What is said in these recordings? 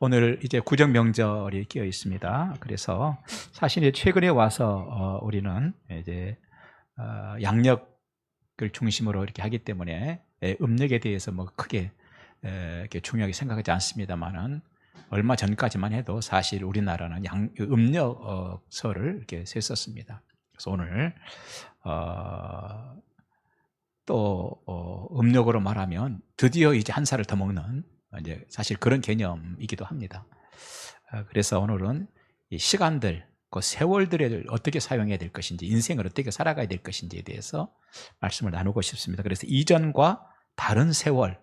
오늘 이제 구정 명절이 끼어 있습니다. 그래서 사실 이제 최근에 와서 우리는 이제 양력을 중심으로 이렇게 하기 때문에 음력에 대해서 뭐 크게 이렇게 중요하게 생각하지 않습니다만은 얼마 전까지만 해도 사실 우리나라는 음력설을 이렇게 셌었습니다. 그래서 오늘 또 음력으로 말하면 드디어 이제 한 살을 더 먹는 이제 사실 그런 개념이기도 합니다. 그래서 오늘은 이 시간들, 그 세월들을 어떻게 사용해야 될 것인지, 인생을 어떻게 살아가야 될 것인지에 대해서 말씀을 나누고 싶습니다. 그래서 이전과 다른 세월,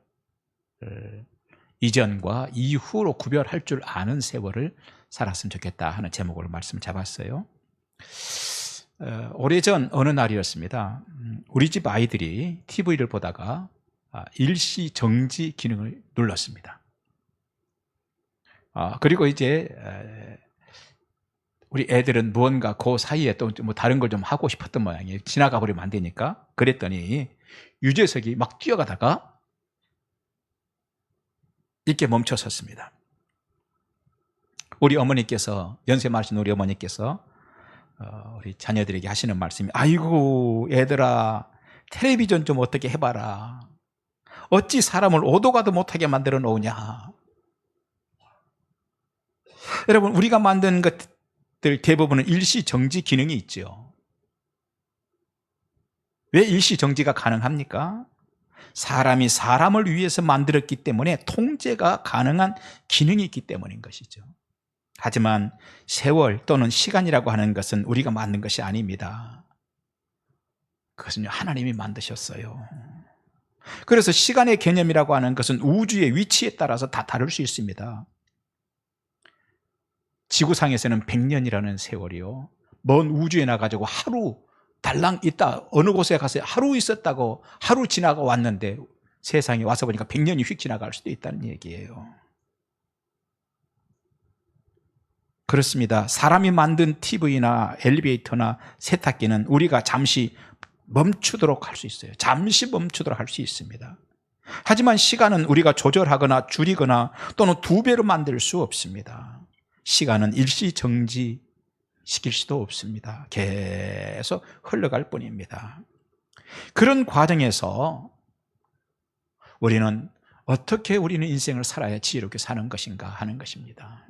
이전과 이후로 구별할 줄 아는 세월을 살았으면 좋겠다 하는 제목으로 말씀을 잡았어요. 오래전 어느 날이었습니다. 우리 집 아이들이 TV를 보다가 일시 정지 기능을 눌렀습니다. 그리고 이제 우리 애들은 무언가 그 사이에 또 뭐 다른 걸 좀 하고 싶었던 모양이에요. 지나가 버리면 안 되니까. 그랬더니 유재석이 막 뛰어가다가 이렇게 멈춰 섰습니다. 우리 어머니께서, 연세 많으신 우리 어머니께서 우리 자녀들에게 하시는 말씀이, 아이고 애들아, 텔레비전 좀 어떻게 해봐라. 어찌 사람을 오도 가도 못하게 만들어 놓으냐. 여러분, 우리가 만든 것들 대부분은 일시정지 기능이 있죠. 왜 일시정지가 가능합니까? 사람이 사람을 위해서 만들었기 때문에 통제가 가능한 기능이 있기 때문인 것이죠. 하지만 세월 또는 시간이라고 하는 것은 우리가 만든 것이 아닙니다. 그것은 하나님이 만드셨어요. 그래서 시간의 개념이라고 하는 것은 우주의 위치에 따라서 다 다를 수 있습니다. 지구상에서는 100년이라는 세월이요, 먼 우주에 나가지고 하루 달랑 있다, 어느 곳에 가서 하루 있었다고 하루 지나가 왔는데 세상에 와서 보니까 100년이 휙 지나갈 수도 있다는 얘기예요. 그렇습니다. 사람이 만든 TV나 엘리베이터나 세탁기는 우리가 잠시 멈추도록 할 수 있어요. 잠시 멈추도록 할 수 있습니다. 하지만 시간은 우리가 조절하거나 줄이거나 또는 2배로 만들 수 없습니다. 시간은 일시정지 시킬 수도 없습니다. 계속 흘러갈 뿐입니다. 그런 과정에서 우리는 어떻게 우리는 인생을 살아야 지혜롭게 사는 것인가 하는 것입니다.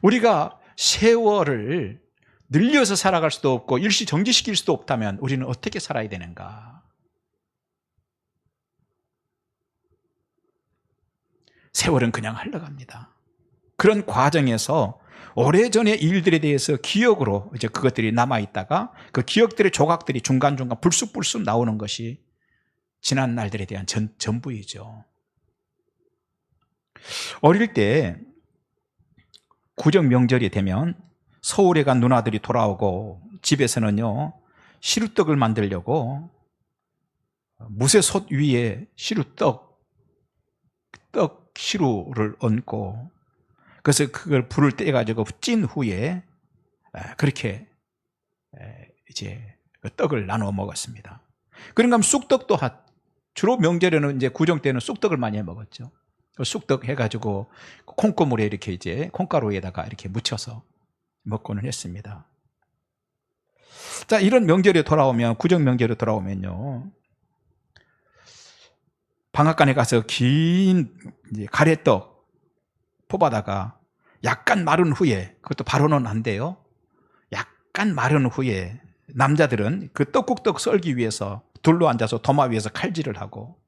우리가 세월을 늘려서 살아갈 수도 없고 일시정지시킬 수도 없다면 우리는 어떻게 살아야 되는가? 세월은 그냥 흘러갑니다. 그런 과정에서 오래전의 일들에 대해서 기억으로 이제 그것들이 남아있다가 그 기억들의 조각들이 중간중간 불쑥불쑥 나오는 것이 지난 날들에 대한 전부이죠. 어릴 때 구정 명절이 되면 서울에 간 누나들이 돌아오고 집에서는요, 시루떡을 만들려고 무쇠솥 위에 떡 시루를 얹고, 그래서 그걸 불을 떼가지고 찐 후에 그렇게 이제 떡을 나눠 먹었습니다. 그런가 하면 쑥떡도 주로 명절에는 이제 구정 때는 쑥떡을 많이 해 먹었죠. 쑥떡 해가지고 콩고물에 이렇게 이제 콩가루에다가 이렇게 묻혀서 먹고는 했습니다. 자, 이런 명절에 돌아오면, 구정 명절에 돌아오면요, 방앗간에 가서 긴 이제 가래떡 뽑아다가 약간 마른 후에, 그것도 바로는 안 돼요. 약간 마른 후에 남자들은 그 떡국떡 썰기 위해서 둘러 앉아서 도마 위에서 칼질을 하고,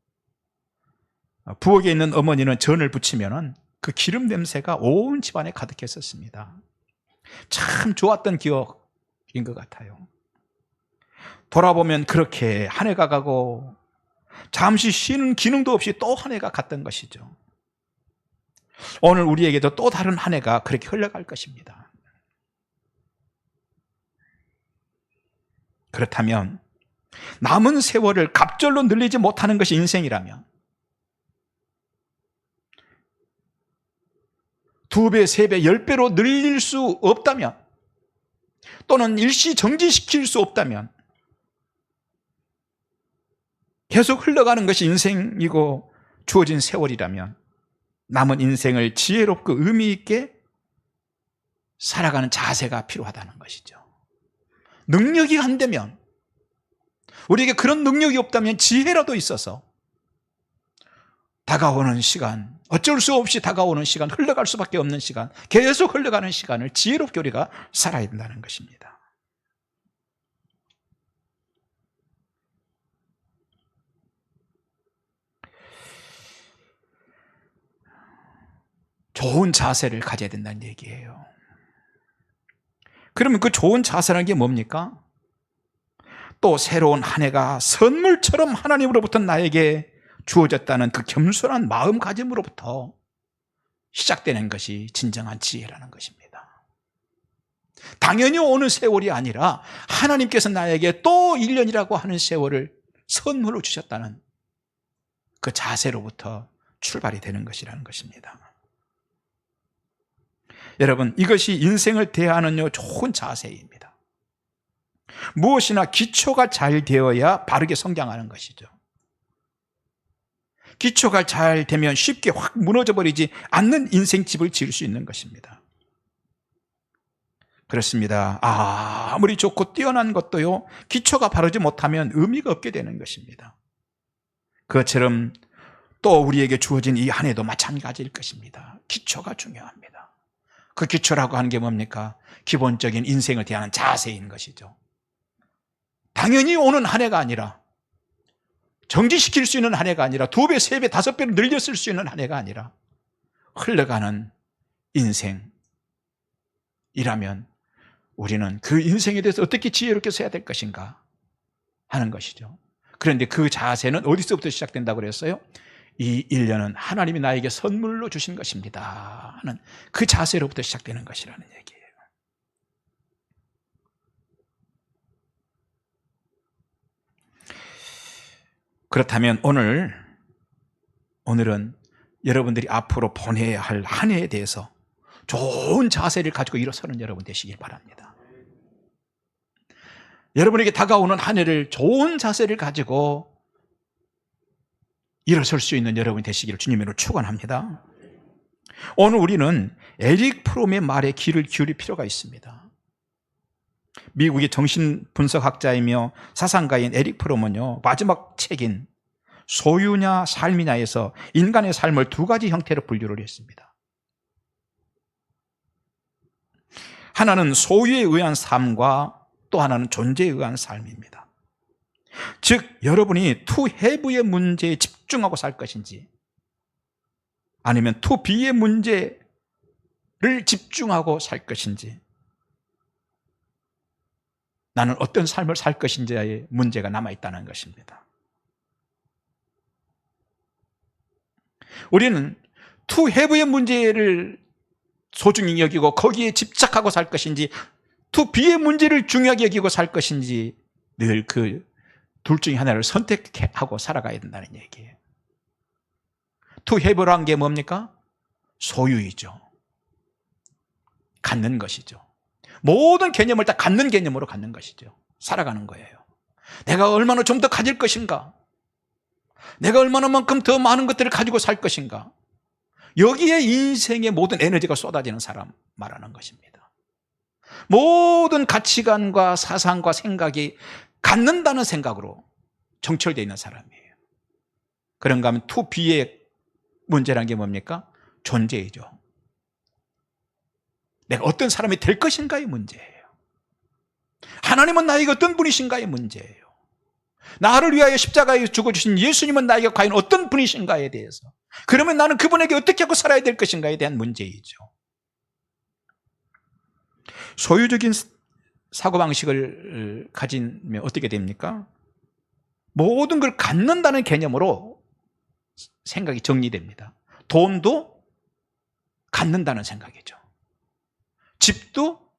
부엌에 있는 어머니는 전을 부치면은 그 기름 냄새가 온 집안에 가득했었습니다. 참 좋았던 기억인 것 같아요. 돌아보면 그렇게 한 해가 가고 잠시 쉬는 기능도 없이 또 한 해가 갔던 것이죠. 오늘 우리에게도 또 다른 한 해가 그렇게 흘러갈 것입니다. 그렇다면 남은 세월을 갑절로 늘리지 못하는 것이 인생이라면, 2배, 3배, 10배로 늘릴 수 없다면, 또는 일시정지시킬 수 없다면, 계속 흘러가는 것이 인생이고 주어진 세월이라면 남은 인생을 지혜롭고 의미 있게 살아가는 자세가 필요하다는 것이죠. 능력이 안 되면, 우리에게 그런 능력이 없다면 지혜라도 있어서 다가오는 시간, 어쩔 수 없이 다가오는 시간, 흘러갈 수밖에 없는 시간, 계속 흘러가는 시간을 지혜롭게 우리가 살아야 된다는 것입니다. 좋은 자세를 가져야 된다는 얘기예요. 그러면 그 좋은 자세라는 게 뭡니까? 또 새로운 한 해가 선물처럼 하나님으로부터 나에게 주어졌다는 그 겸손한 마음가짐으로부터 시작되는 것이 진정한 지혜라는 것입니다. 당연히 오는 세월이 아니라 하나님께서 나에게 또 1년이라고 하는 세월을 선물로 주셨다는 그 자세로부터 출발이 되는 것이라는 것입니다. 여러분, 이것이 인생을 대하는 좋은 자세입니다. 무엇이나 기초가 잘 되어야 바르게 성장하는 것이죠. 기초가 잘 되면 쉽게 확 무너져버리지 않는 인생집을 지을 수 있는 것입니다. 그렇습니다. 아무리 좋고 뛰어난 것도요, 기초가 바르지 못하면 의미가 없게 되는 것입니다. 그것처럼 또 우리에게 주어진 이 한 해도 마찬가지일 것입니다. 기초가 중요합니다. 그 기초라고 하는 게 뭡니까? 기본적인 인생을 대하는 자세인 것이죠. 당연히 오는 한 해가 아니라, 정지시킬 수 있는 한 해가 아니라, 2배, 3배, 5배로 늘렸을 수 있는 한 해가 아니라 흘러가는 인생이라면 우리는 그 인생에 대해서 어떻게 지혜롭게 써야 될 것인가 하는 것이죠. 그런데 그 자세는 어디서부터 시작된다고 그랬어요? 이 1년은 하나님이 나에게 선물로 주신 것입니다 하는 그 자세로부터 시작되는 것이라는 얘기예요. 그렇다면 오늘은 여러분들이 앞으로 보내야 할 한 해에 대해서 좋은 자세를 가지고 일어서는 여러분 되시길 바랍니다. 여러분에게 다가오는 한 해를 좋은 자세를 가지고 일어설 수 있는 여러분이 되시기를 주님으로 축원합니다. 오늘 우리는 에릭 프롬의 말에 귀를 기울일 필요가 있습니다. 미국의 정신분석학자이며 사상가인 에릭 프롬은요, 마지막 책인 소유냐 삶이냐에서 인간의 삶을 2가지 형태로 분류를 했습니다. 하나는 소유에 의한 삶과 또 하나는 존재에 의한 삶입니다. 즉 여러분이 to have의 문제에 집중하고 살 것인지, 아니면 to be의 문제를 집중하고 살 것인지, 나는 어떤 삶을 살 것인지의 문제가 남아있다는 것입니다. 우리는 to have의 문제를 소중히 여기고 거기에 집착하고 살 것인지, to be의 문제를 중요하게 여기고 살 것인지, 늘 그 둘 중에 하나를 선택하고 살아가야 된다는 얘기예요. to have란 게 뭡니까? 소유이죠. 갖는 것이죠. 모든 개념을 다 갖는 개념으로 갖는 것이죠. 살아가는 거예요. 내가 얼마나 좀 더 가질 것인가? 내가 얼마나만큼 더 많은 것들을 가지고 살 것인가? 여기에 인생의 모든 에너지가 쏟아지는 사람 말하는 것입니다. 모든 가치관과 사상과 생각이 갖는다는 생각으로 정철되어 있는 사람이에요. 그런가 하면 to be의 문제라는 게 뭡니까? 존재이죠. 내가 어떤 사람이 될 것인가의 문제예요. 하나님은 나에게 어떤 분이신가의 문제예요. 나를 위하여 십자가에 죽어주신 예수님은 나에게 과연 어떤 분이신가에 대해서, 그러면 나는 그분에게 어떻게 하고 살아야 될 것인가에 대한 문제이죠. 소유적인 사고방식을 가지면 어떻게 됩니까? 모든 걸 갖는다는 개념으로 생각이 정리됩니다. 돈도 갖는다는 생각이죠. 집도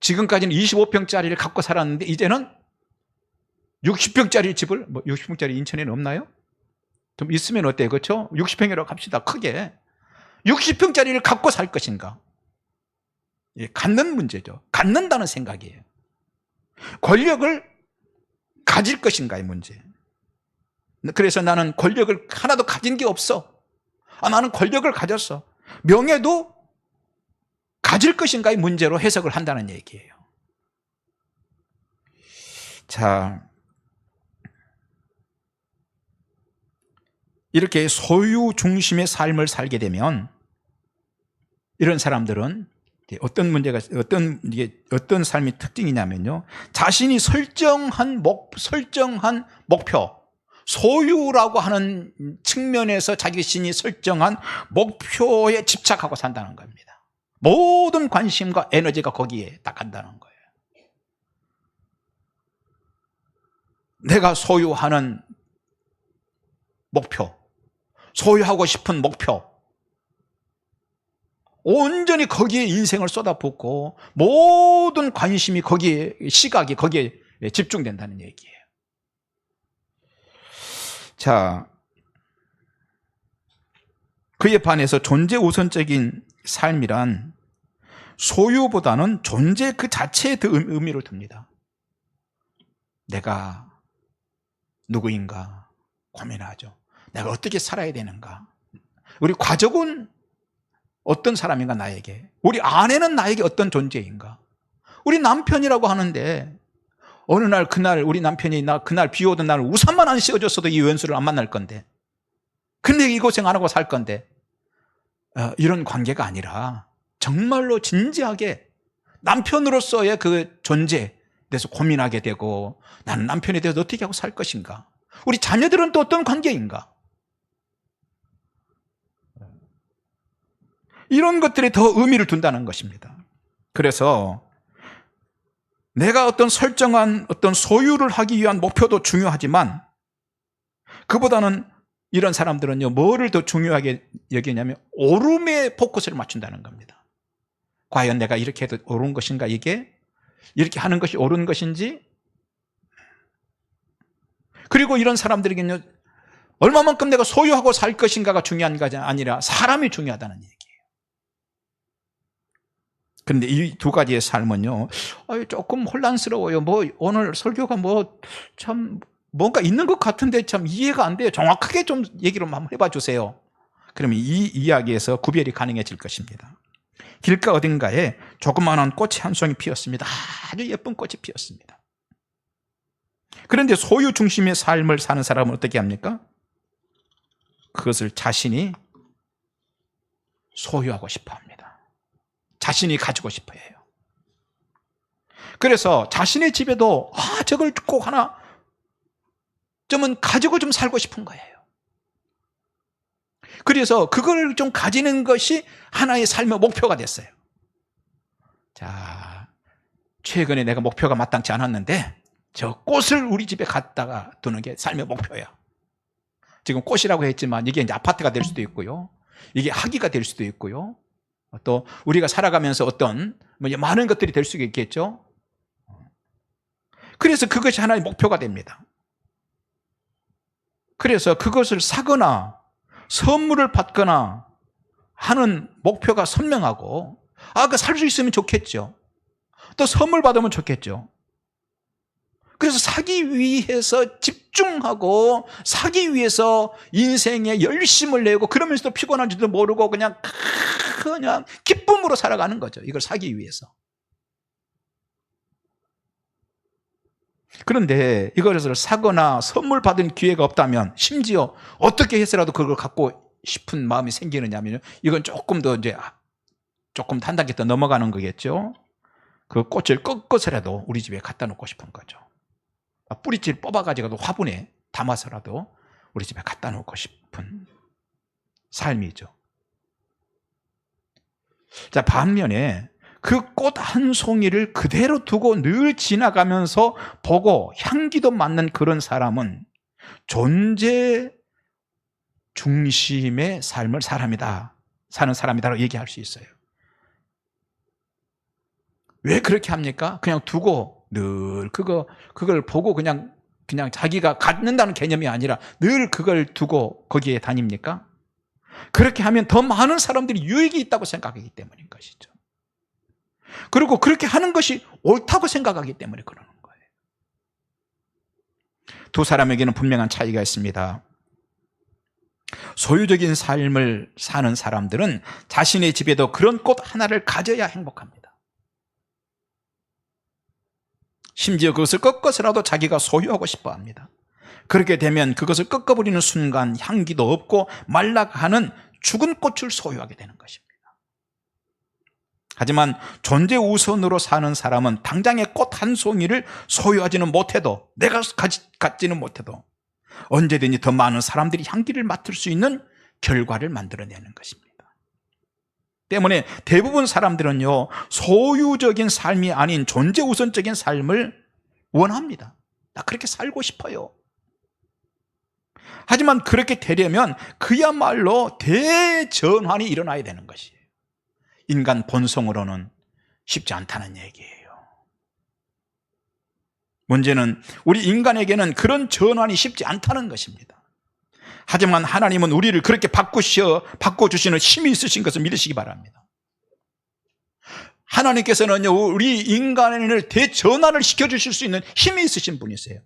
지금까지는 25평짜리를 갖고 살았는데 이제는 60평짜리 집을, 60평짜리 인천에는 없나요? 좀 있으면 어때요? 그렇죠? 60평이라고 합시다. 크게 60평짜리를 갖고 살 것인가? 갖는 문제죠. 갖는다는 생각이에요. 권력을 가질 것인가의 문제. 그래서 나는 권력을 하나도 가진 게 없어. 나는 권력을 가졌어. 명예도 가질 것인가의 문제로 해석을 한다는 얘기예요. 자, 이렇게 소유 중심의 삶을 살게 되면 이런 사람들은 어떤 삶의 특징이냐면요, 자신이 설정한 목표, 소유라고 하는 측면에서 자기 자신이 설정한 목표에 집착하고 산다는 겁니다. 모든 관심과 에너지가 거기에 딱 간다는 거예요. 내가 소유하는 목표, 소유하고 싶은 목표, 온전히 거기에 인생을 쏟아붓고 모든 관심이 거기에, 시각이 거기에 집중된다는 얘기예요. 자, 그에 반해서 존재 우선적인 삶이란 소유보다는 존재 그 자체에 더 의미를 둡니다. 내가 누구인가 고민하죠. 내가 어떻게 살아야 되는가. 우리 가족은 어떤 사람인가 나에게. 우리 아내는 나에게 어떤 존재인가. 우리 남편이라고 하는데 어느 날 그날 우리 남편이 그날 비 오던 날 우산만 안 씌워줬어도 이 원수를 안 만날 건데, 근데 이 고생 안 하고 살 건데, 이런 관계가 아니라 정말로 진지하게 남편으로서의 그 존재에 대해서 고민하게 되고, 나는 남편에 대해서 어떻게 하고 살 것인가, 우리 자녀들은 또 어떤 관계인가, 이런 것들에 더 의미를 둔다는 것입니다. 그래서 내가 어떤 설정한 어떤 소유를 하기 위한 목표도 중요하지만, 그보다는 이런 사람들은요, 뭐를 더 중요하게 여기냐면 옳음에 포커스를 맞춘다는 겁니다. 과연 내가 이렇게 해도 옳은 것인가, 이게 이렇게 하는 것이 옳은 것인지. 그리고 이런 사람들에게는요, 얼마만큼 내가 소유하고 살 것인가가 중요한 것이 아니라 사람이 중요하다는 얘기예요. 그런데 이 두 가지의 삶은요, 조금 혼란스러워요. 오늘 설교가 참 뭔가 있는 것 같은데 참 이해가 안 돼요. 정확하게 좀 얘기를 한번 해봐 주세요. 그러면 이 이야기에서 구별이 가능해질 것입니다. 길가 어딘가에 조그마한 꽃이 한 송이 피었습니다. 아주 예쁜 꽃이 피었습니다. 그런데 소유 중심의 삶을 사는 사람은 어떻게 합니까? 그것을 자신이 소유하고 싶어 합니다. 자신이 가지고 싶어 해요. 그래서 자신의 집에도 저걸 꼭 하나 좀은 가지고 좀 살고 싶은 거예요. 그래서 그걸 좀 가지는 것이 하나의 삶의 목표가 됐어요. 자, 최근에 내가 목표가 마땅치 않았는데 저 꽃을 우리 집에 갖다가 두는 게 삶의 목표야. 지금 꽃이라고 했지만 이게 이제 아파트가 될 수도 있고요, 이게 학위가 될 수도 있고요, 또 우리가 살아가면서 어떤 많은 것들이 될 수 있겠죠. 그래서 그것이 하나의 목표가 됩니다. 그래서 그것을 사거나 선물을 받거나 하는 목표가 선명하고, 그 살 수 있으면 좋겠죠. 또 선물 받으면 좋겠죠. 그래서 사기 위해서 집중하고 사기 위해서 인생에 열심을 내고, 그러면서도 피곤한지도 모르고 그냥 기쁨으로 살아가는 거죠. 이걸 사기 위해서. 그런데 이것을 사거나 선물 받은 기회가 없다면, 심지어 어떻게 해서라도 그걸 갖고 싶은 마음이 생기느냐면, 이건 조금 더 조금 한 단계 더 넘어가는 거겠죠. 그 꽃을 꺾어서라도 우리 집에 갖다 놓고 싶은 거죠. 뿌리째 뽑아가지고 화분에 담아서라도 우리 집에 갖다 놓고 싶은 삶이죠. 자, 반면에 그 꽃 한 송이를 그대로 두고 늘 지나가면서 보고 향기도 맡는 그런 사람은 존재 중심의 삶을 사는 사람이다라고 얘기할 수 있어요. 왜 그렇게 합니까? 그냥 두고 늘 그걸 보고 그냥 자기가 갖는다는 개념이 아니라 늘 그걸 두고 거기에 다닙니까? 그렇게 하면 더 많은 사람들이 유익이 있다고 생각하기 때문인 것이죠. 그리고 그렇게 하는 것이 옳다고 생각하기 때문에 그러는 거예요. 두 사람에게는 분명한 차이가 있습니다. 소유적인 삶을 사는 사람들은 자신의 집에도 그런 꽃 하나를 가져야 행복합니다. 심지어 그것을 꺾어서라도 자기가 소유하고 싶어 합니다. 그렇게 되면 그것을 꺾어버리는 순간 향기도 없고 말라가는 죽은 꽃을 소유하게 되는 것입니다. 하지만 존재 우선으로 사는 사람은 당장의 꽃 한 송이를 소유하지는 못해도, 내가 갖지는 못해도 언제든지 더 많은 사람들이 향기를 맡을 수 있는 결과를 만들어내는 것입니다. 때문에 대부분 사람들은요, 소유적인 삶이 아닌 존재 우선적인 삶을 원합니다. 나 그렇게 살고 싶어요. 하지만 그렇게 되려면 그야말로 대전환이 일어나야 되는 것이에요. 인간 본성으로는 쉽지 않다는 얘기예요. 문제는 우리 인간에게는 그런 전환이 쉽지 않다는 것입니다. 하지만 하나님은 우리를 그렇게 바꿔주시는 힘이 있으신 것을 믿으시기 바랍니다. 하나님께서는요, 우리 인간을 대전환을 시켜주실 수 있는 힘이 있으신 분이세요.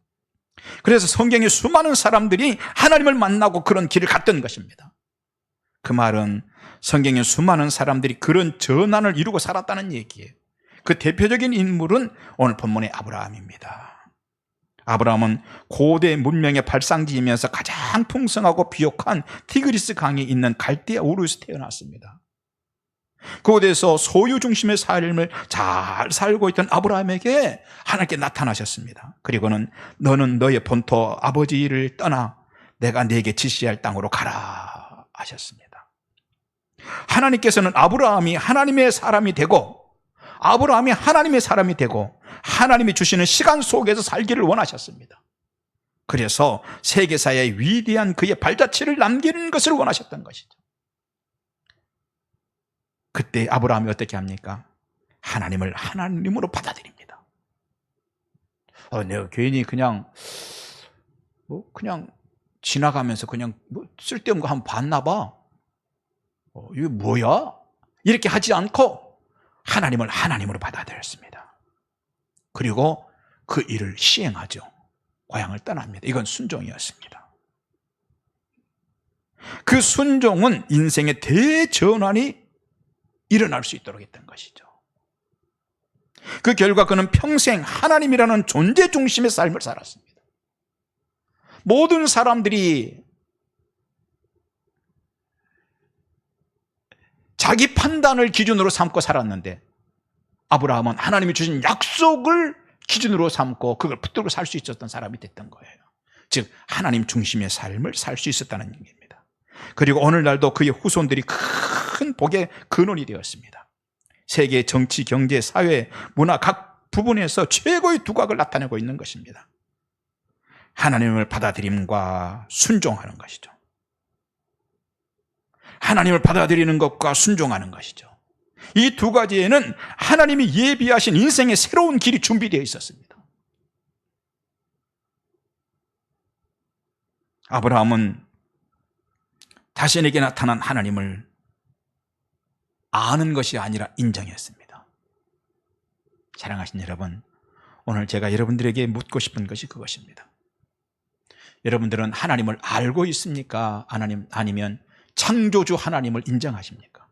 그래서 성경에 수많은 사람들이 하나님을 만나고 그런 길을 갔던 것입니다. 그 말은 성경에 수많은 사람들이 그런 전환을 이루고 살았다는 얘기예요. 그 대표적인 인물은 오늘 본문의 아브라함입니다. 아브라함은 고대 문명의 발상지이면서 가장 풍성하고 비옥한 티그리스 강이 있는 갈대아 우르에서 태어났습니다. 그곳에서 소유 중심의 삶을 잘 살고 있던 아브라함에게 하나님께 나타나셨습니다. 그리고는 너는 너의 본토 아버지를 떠나 내가 네게 지시할 땅으로 가라 하셨습니다. 하나님께서는 아브라함이 하나님의 사람이 되고, 아브라함이 하나님의 사람이 되고 하나님이 주시는 시간 속에서 살기를 원하셨습니다. 그래서 세계사에 위대한 그의 발자취를 남기는 것을 원하셨던 것이죠. 그때 아브라함이 어떻게 합니까? 하나님을 하나님으로 받아들입니다. 내가 괜히 그냥 지나가면서 그냥 쓸데없는 거 한번 봤나 봐. 이게 뭐야? 이렇게 하지 않고 하나님을 하나님으로 받아들였습니다. 그리고 그 일을 시행하죠. 고향을 떠납니다. 이건 순종이었습니다. 그 순종은 인생의 대전환이 일어날 수 있도록 했던 것이죠. 그 결과 그는 평생 하나님이라는 존재 중심의 삶을 살았습니다. 모든 사람들이 자기 판단을 기준으로 삼고 살았는데 아브라함은 하나님이 주신 약속을 기준으로 삼고 그걸 붙들고 살 수 있었던 사람이 됐던 거예요. 즉 하나님 중심의 삶을 살 수 있었다는 얘기입니다. 그리고 오늘날도 그의 후손들이 큰 복의 근원이 되었습니다. 세계 정치, 경제, 사회, 문화 각 부분에서 최고의 두각을 나타내고 있는 것입니다. 하나님을 받아들임과 순종하는 것이죠. 하나님을 받아들이는 것과 순종하는 것이죠. 이 두 가지에는 하나님이 예비하신 인생의 새로운 길이 준비되어 있었습니다. 아브라함은 자신에게 나타난 하나님을 아는 것이 아니라 인정했습니다. 사랑하신 여러분, 오늘 제가 여러분들에게 묻고 싶은 것이 그것입니다. 여러분들은 하나님을 알고 있습니까? 아니면 창조주 하나님을 인정하십니까?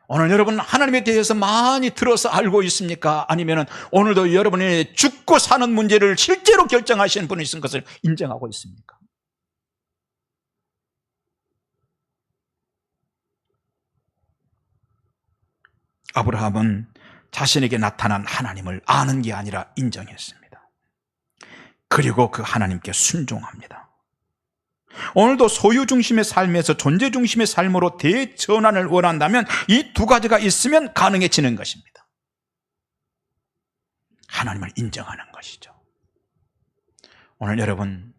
오늘 여러분 하나님에 대해서 많이 들어서 알고 있습니까? 아니면 오늘도 여러분의 죽고 사는 문제를 실제로 결정하시는 분이 있는 것을 인정하고 있습니까? 아브라함은 자신에게 나타난 하나님을 아는 게 아니라 인정했습니다. 그리고 그 하나님께 순종합니다. 오늘도 소유 중심의 삶에서 존재 중심의 삶으로 대전환을 원한다면 이 두 가지가 있으면 가능해지는 것입니다. 하나님을 인정하는 것이죠. 오늘 여러분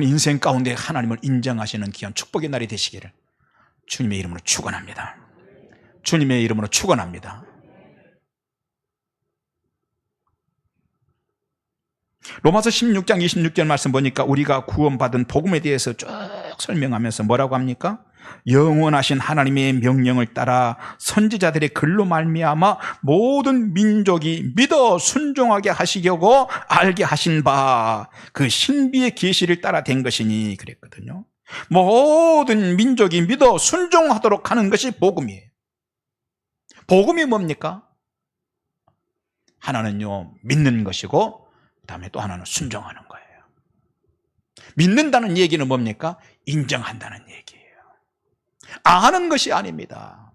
인생 가운데 하나님을 인정하시는 귀한 축복의 날이 되시기를 주님의 이름으로 축원합니다. 주님의 이름으로 축원합니다. 로마서 16장 26절 말씀 보니까 우리가 구원받은 복음에 대해서 쭉 설명하면서 뭐라고 합니까? 영원하신 하나님의 명령을 따라 선지자들의 글로 말미암아 모든 민족이 믿어 순종하게 하시려고 알게 하신 바 그 신비의 계시를 따라 된 것이니 그랬거든요. 모든 민족이 믿어 순종하도록 하는 것이 복음이에요. 복음이 뭡니까? 하나는요 믿는 것이고 그 다음에 또 하나는 순종하는 거예요. 믿는다는 얘기는 뭡니까? 인정한다는 얘기예요. 아는 것이 아닙니다.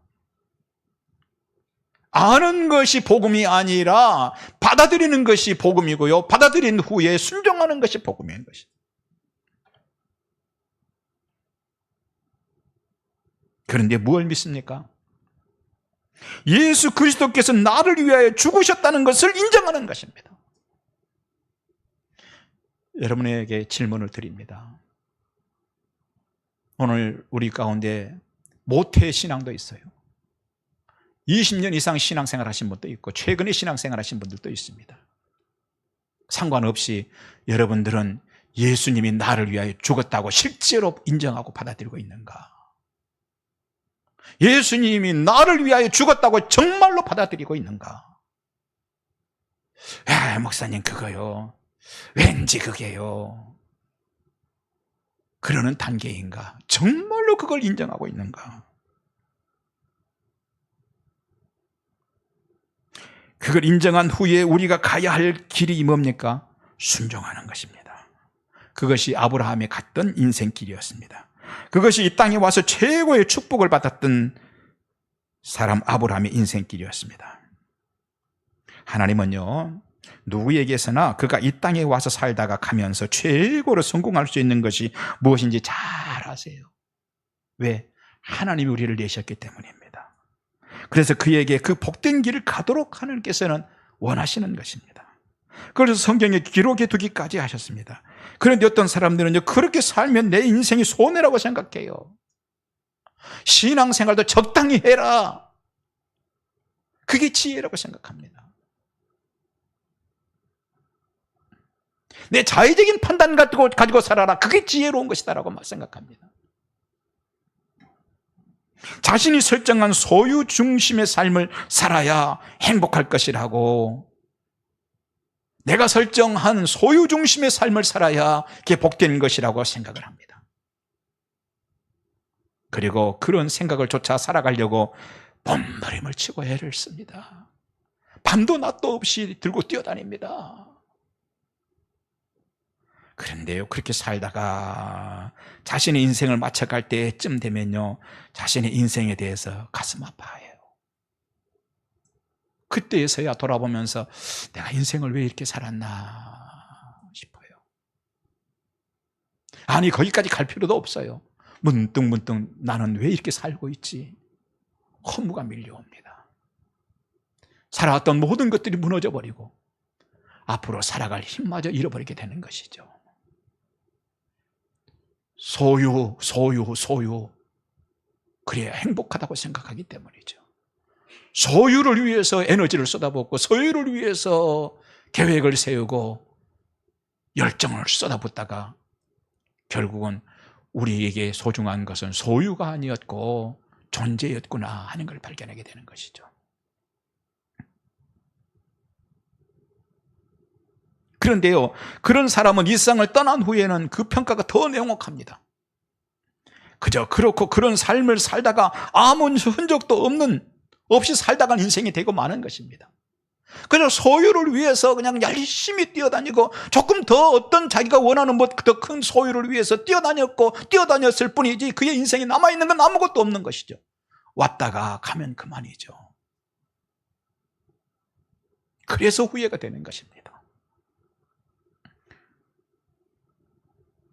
아는 것이 복음이 아니라 받아들이는 것이 복음이고요, 받아들인 후에 순종하는 것이 복음인 것이죠. 그런데 뭘 믿습니까? 예수 그리스도께서 나를 위하여 죽으셨다는 것을 인정하는 것입니다. 여러분에게 질문을 드립니다. 오늘 우리 가운데 모태 신앙도 있어요. 20년 이상 신앙생활 하신 분도 있고 최근에 신앙생활 하신 분들도 있습니다. 상관없이 여러분들은 예수님이 나를 위하여 죽었다고 실제로 인정하고 받아들이고 있는가? 예수님이 나를 위하여 죽었다고 정말로 받아들이고 있는가? 목사님 그거요, 왠지 그게요, 그러는 단계인가? 정말로 그걸 인정하고 있는가? 그걸 인정한 후에 우리가 가야 할 길이 뭡니까? 순종하는 것입니다. 그것이 아브라함이 갔던 인생길이었습니다. 그것이 이 땅에 와서 최고의 축복을 받았던 사람 아브라함의 인생길이었습니다. 하나님은요 누구에게서나 그가 이 땅에 와서 살다가 가면서 최고로 성공할 수 있는 것이 무엇인지 잘 아세요. 왜? 하나님이 우리를 내셨기 때문입니다. 그래서 그에게 그 복된 길을 가도록 하나님께서는 원하시는 것입니다. 그래서 성경에 기록해 두기까지 하셨습니다. 그런데 어떤 사람들은 그렇게 살면 내 인생이 손해라고 생각해요. 신앙생활도 적당히 해라, 그게 지혜라고 생각합니다. 내 자의적인 판단 가지고 살아라, 그게 지혜로운 것이다라고 생각합니다. 자신이 설정한 소유 중심의 삶을 살아야 행복할 것이라고, 내가 설정한 소유 중심의 삶을 살아야 그게 복된 것이라고 생각을 합니다. 그리고 그런 생각을 쫓아 살아가려고 몸부림을 치고 애를 씁니다. 밤도 낮도 없이 들고 뛰어다닙니다. 그런데요, 그렇게 살다가 자신의 인생을 마쳐갈 때쯤 되면요, 자신의 인생에 대해서 가슴 아파해요. 그때에서야 돌아보면서 내가 인생을 왜 이렇게 살았나 싶어요. 아니, 거기까지 갈 필요도 없어요. 문득문득 나는 왜 이렇게 살고 있지? 허무가 밀려옵니다. 살아왔던 모든 것들이 무너져버리고 앞으로 살아갈 힘마저 잃어버리게 되는 것이죠. 소유. 그래야 행복하다고 생각하기 때문이죠. 소유를 위해서 에너지를 쏟아붓고 소유를 위해서 계획을 세우고 열정을 쏟아붓다가 결국은 우리에게 소중한 것은 소유가 아니었고 존재였구나 하는 걸 발견하게 되는 것이죠. 그런데요, 그런 사람은 이 세상을 떠난 후에는 그 평가가 더 냉혹합니다. 그저 그렇고 그런 삶을 살다가 아무 흔적도 없이 살다간 인생이 되고 마는 것입니다. 그저 소유를 위해서 그냥 열심히 뛰어다니고 조금 더 어떤 자기가 원하는 더 큰 소유를 위해서 뛰어다녔을 뿐이지 그의 인생에 남아있는 건 아무것도 없는 것이죠. 왔다가 가면 그만이죠. 그래서 후회가 되는 것입니다.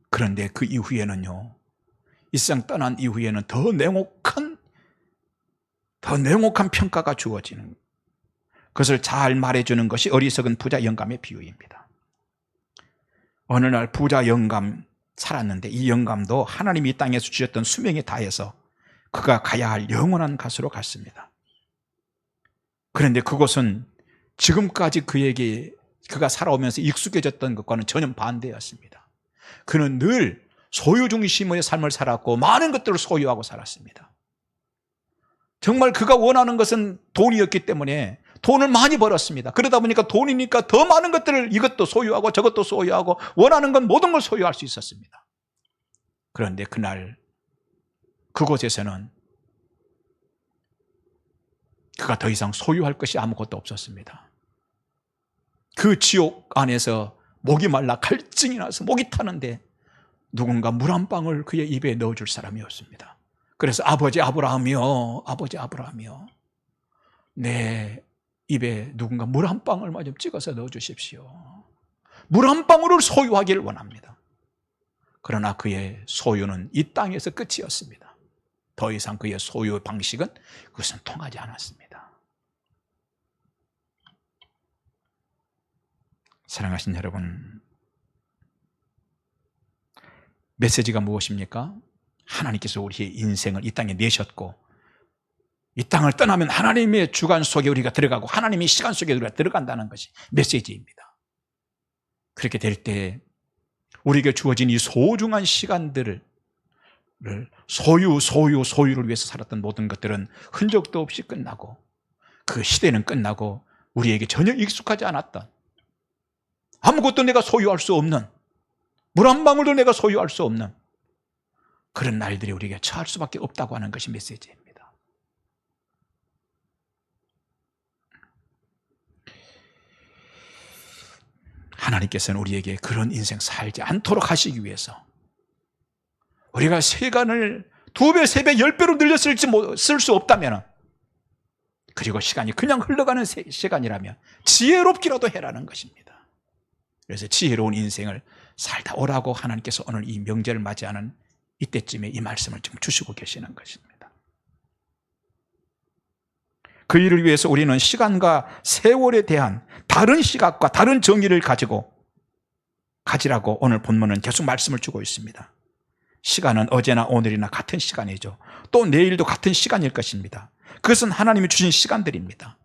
그런데 그 이후에는요, 이 세상 떠난 이후에는 더 냉혹한 평가가 주어지는, 그것을 잘 말해주는 것이 어리석은 부자 영감의 비유입니다. 어느 날 부자 영감 살았는데 이 영감도 하나님이 이 땅에서 주셨던 수명에 다해서 그가 가야 할 영원한 곳으로 갔습니다. 그런데 그곳은 지금까지 그가 살아오면서 익숙해졌던 것과는 전혀 반대였습니다. 그는 늘 소유 중심의 삶을 살았고 많은 것들을 소유하고 살았습니다. 정말 그가 원하는 것은 돈이었기 때문에 돈을 많이 벌었습니다. 그러다 보니까 돈이니까 더 많은 것들을 이것도 소유하고 저것도 소유하고 원하는 건 모든 걸 소유할 수 있었습니다. 그런데 그날 그곳에서는 그가 더 이상 소유할 것이 아무것도 없었습니다. 그 지옥 안에서 목이 말라 갈증이 나서 목이 타는데 누군가 물 한 방울 그의 입에 넣어줄 사람이 없습니다. 그래서 아버지 아브라함이요, 아버지 아브라함이요, 내 입에 누군가 물 한 방울만 좀 찍어서 넣어주십시오. 물 한 방울을 소유하기를 원합니다. 그러나 그의 소유는 이 땅에서 끝이었습니다. 더 이상 그의 소유 방식은 그것은 통하지 않았습니다. 사랑하신 여러분, 메시지가 무엇입니까? 하나님께서 우리의 인생을 이 땅에 내셨고 이 땅을 떠나면 하나님의 주관 속에 우리가 들어가고 하나님의 시간 속에 우리가 들어간다는 것이 메시지입니다. 그렇게 될 때 우리에게 주어진 이 소중한 시간들을 소유를 위해서 살았던 모든 것들은 흔적도 없이 끝나고 그 시대는 끝나고 우리에게 전혀 익숙하지 않았던, 아무것도 내가 소유할 수 없는, 물 한 방울도 내가 소유할 수 없는 그런 날들이 우리에게 처할 수밖에 없다고 하는 것이 메시지입니다. 하나님께서는 우리에게 그런 인생 살지 않도록 하시기 위해서 우리가 시간을 2배, 3배, 10배로 늘렸을지 쓸 수 없다면, 그리고 시간이 그냥 흘러가는 시간이라면 지혜롭기라도 해라는 것입니다. 그래서 지혜로운 인생을 살다 오라고 하나님께서 오늘 이 명절을 맞이하는 이때쯤에 이 말씀을 지금 주시고 계시는 것입니다. 그 일을 위해서 우리는 시간과 세월에 대한 다른 시각과 다른 정의를 가지라고 오늘 본문은 계속 말씀을 주고 있습니다. 시간은 어제나 오늘이나 같은 시간이죠. 또 내일도 같은 시간일 것입니다. 그것은 하나님이 주신 시간들입니다.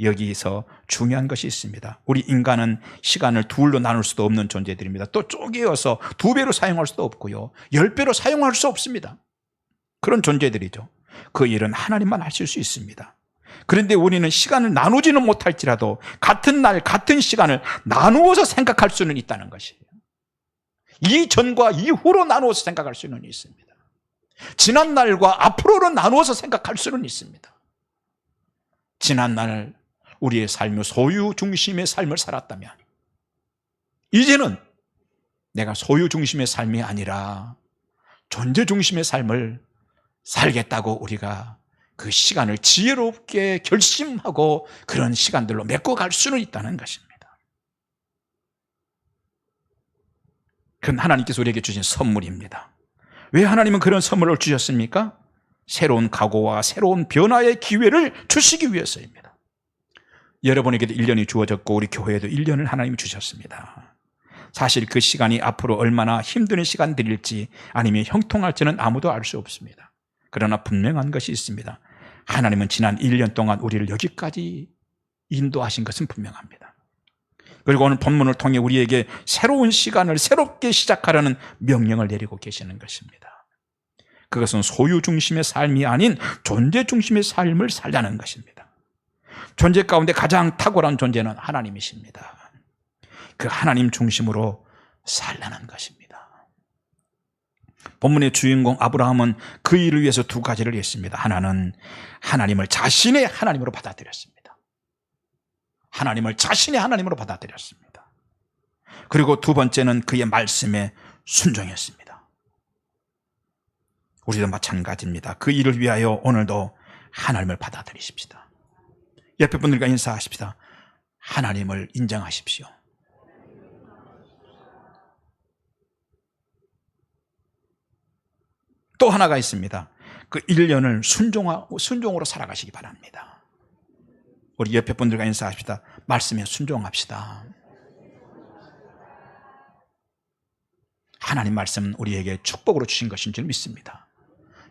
여기서 중요한 것이 있습니다. 우리 인간은 시간을 둘로 나눌 수도 없는 존재들입니다. 또 쪼개어서 2배로 사용할 수도 없고요, 10배로 사용할 수 없습니다. 그런 존재들이죠. 그 일은 하나님만 하실 수 있습니다. 그런데 우리는 시간을 나누지는 못할지라도 같은 날 같은 시간을 나누어서 생각할 수는 있다는 것이에요. 이전과 이후로 나누어서 생각할 수는 있습니다. 지난 날과 앞으로로 나누어서 생각할 수는 있습니다. 지난 날 우리의 삶을 소유 중심의 삶을 살았다면 이제는 내가 소유 중심의 삶이 아니라 존재 중심의 삶을 살겠다고 우리가 그 시간을 지혜롭게 결심하고 그런 시간들로 메꿔갈 수는 있다는 것입니다. 그건 하나님께서 우리에게 주신 선물입니다. 왜 하나님은 그런 선물을 주셨습니까? 새로운 각오와 새로운 변화의 기회를 주시기 위해서입니다. 여러분에게도 1년이 주어졌고 우리 교회에도 1년을 하나님이 주셨습니다. 사실 그 시간이 앞으로 얼마나 힘든 시간들일지 아니면 형통할지는 아무도 알 수 없습니다. 그러나 분명한 것이 있습니다. 하나님은 지난 1년 동안 우리를 여기까지 인도하신 것은 분명합니다. 그리고 오늘 본문을 통해 우리에게 새로운 시간을 새롭게 시작하라는 명령을 내리고 계시는 것입니다. 그것은 소유 중심의 삶이 아닌 존재 중심의 삶을 살라는 것입니다. 존재 가운데 가장 탁월한 존재는 하나님이십니다. 그 하나님 중심으로 살라는 것입니다. 본문의 주인공 아브라함은 그 일을 위해서 2가지를 했습니다. 하나는 하나님을 자신의 하나님으로 받아들였습니다. 하나님을 자신의 하나님으로 받아들였습니다. 그리고 2번째는 그의 말씀에 순종했습니다. 우리도 마찬가지입니다. 그 일을 위하여 오늘도 하나님을 받아들이십시다. 옆에 분들과 인사하십시다. 하나님을 인정하십시오. 또 하나가 있습니다. 그 1년을 순종으로 살아가시기 바랍니다. 우리 옆에 분들과 인사합시다. 말씀에 순종합시다. 하나님 말씀은 우리에게 축복으로 주신 것인 줄 믿습니다.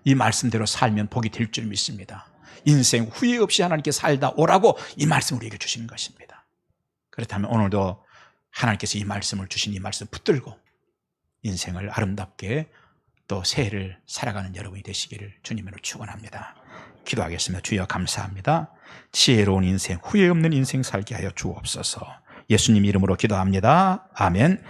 이 말씀대로 살면 복이 될 줄 믿습니다. 인생 후회 없이 하나님께 살다 오라고 이 말씀 우리에게 주시는 것입니다. 그렇다면 오늘도 하나님께서 이 말씀을 주신 이 말씀 붙들고 인생을 아름답게 또 새해를 살아가는 여러분이 되시기를 주님으로 축원합니다. 기도하겠습니다. 주여 감사합니다. 지혜로운 인생, 후회 없는 인생 살게 하여 주옵소서. 예수님 이름으로 기도합니다. 아멘.